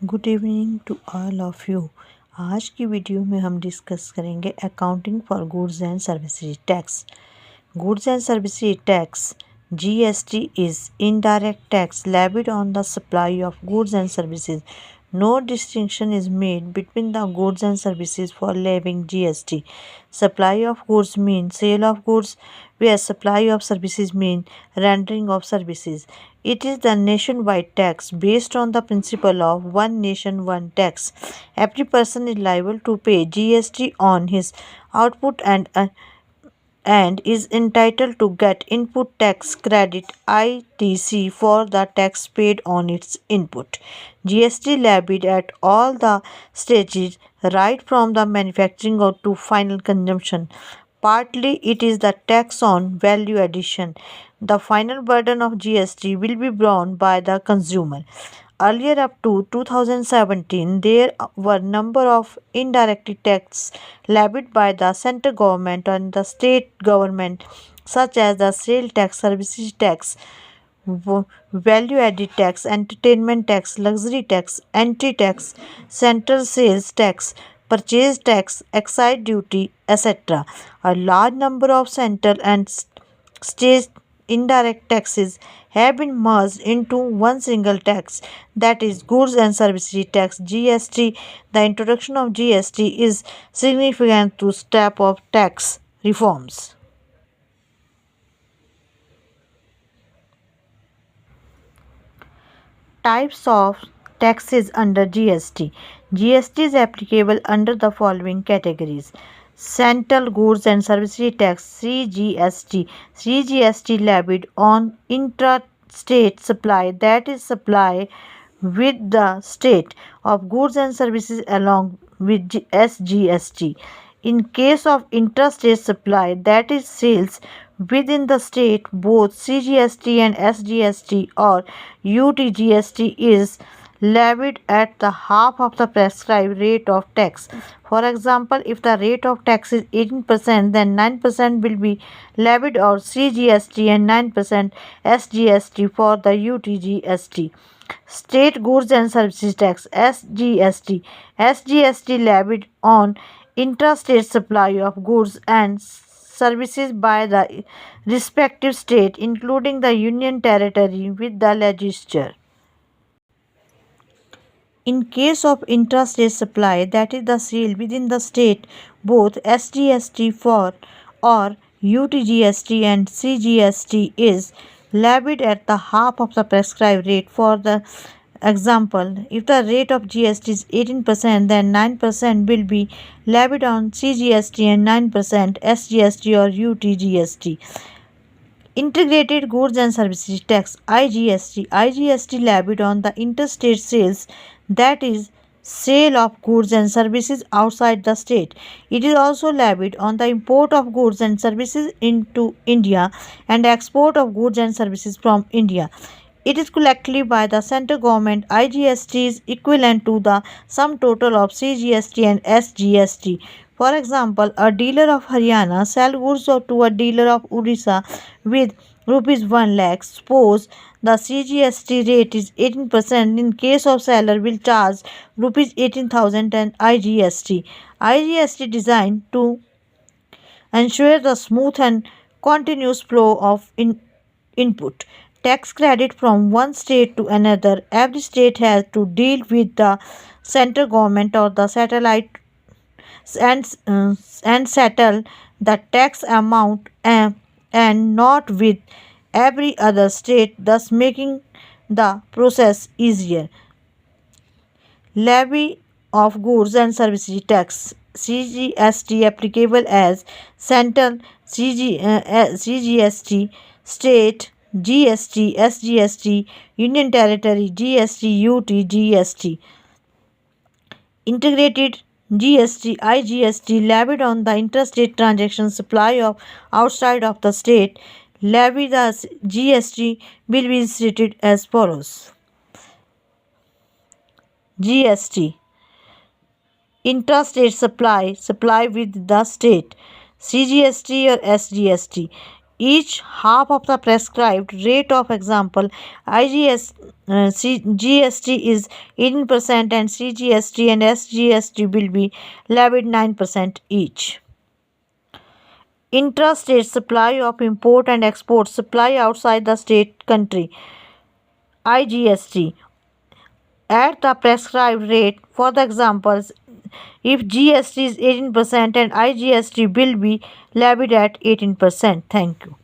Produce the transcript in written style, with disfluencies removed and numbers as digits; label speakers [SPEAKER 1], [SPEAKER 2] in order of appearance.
[SPEAKER 1] Good evening to all of you. आज की video में हम डिस्कस करेंगे accounting for goods and services tax. Goods and services tax GST is indirect tax levied on the supply of goods and services. No distinction is made between the goods and services for levying GST. Supply of goods means sale of goods, where supply of services means rendering of services. It is the nationwide tax based on the principle of one nation, one tax. Every person is liable to pay GST on his output and is entitled to get input tax credit ITC for the tax paid on its input. GST levied at all the stages right from the manufacturing to final consumption. Partly it is the tax on value addition. The final burden of GST will be borne by the consumer. Earlier, up to 2017, there were number of indirect taxes levied by the central government on the state government, such as the sale tax, services tax, value-added tax, entertainment tax, luxury tax, entry tax, central sales tax, purchase tax, excise duty, etc. A large number of central and state indirect taxes have been merged into one single tax, that is goods and services tax GST. The introduction of GST is significant to step of tax reforms. Types of taxes under GST. GST is applicable under the following categories. Central Goods and Services Tax CGST. CGST levied on intra-state supply, that is supply with the state of goods and services along with SGST. In case of interstate supply, that is sales within the state, both CGST and SGST or UTGST is levied at the half of the prescribed rate of tax. For example, if the rate of tax is 18%, then 9% will be levied on CGST and 9% SGST for the UTGST. State Goods and Services Tax SGST. SGST levied on intrastate supply of goods and services by the respective state, including the union territory, with the legislature. In case of intrastate supply, that is the sale within the state, both SGST for or UTGST and CGST is levied at the half of the prescribed rate. For the example, if the rate of GST is 18%, then 9% will be levied on CGST and 9% SGST or UTGST. Integrated Goods and Services Tax IGST. IGST levied on the interstate sales, that is sale of goods and services outside the state. It is also levied on the import of goods and services into India and export of goods and services from India. It is collected by the central government. IGST is equivalent to the sum total of CGST and SGST. For example, a dealer of Haryana sells goods to a dealer of Odisha with rupees 1 lakh. Suppose the CGST rate is 18%. In case of seller will charge rupees 18,000 and IGST. IGST designed to ensure the smooth and continuous flow of input tax credit from one state to another. Every state has to deal with the central government or the satellite and settle the tax amount and not with every other state, thus making the process easier. Levy of Goods and Services Tax CGST applicable as central CGST, state GST, SGST, Union Territory GST, UT GST. Integrated GST IGST levied on the interstate transaction supply of outside of the state. Levy the GST will be stated as follows. GST intrastate supply with the state, CGST or SGST. each half of the prescribed rate. Of example, GST is 18% and CGST and SGST will be levied 9% each. Intrastate supply of import and export supply outside the state country, IGST, at the prescribed rate. For the examples, if GST is 18% and IGST will be levied at 18%. Thank you.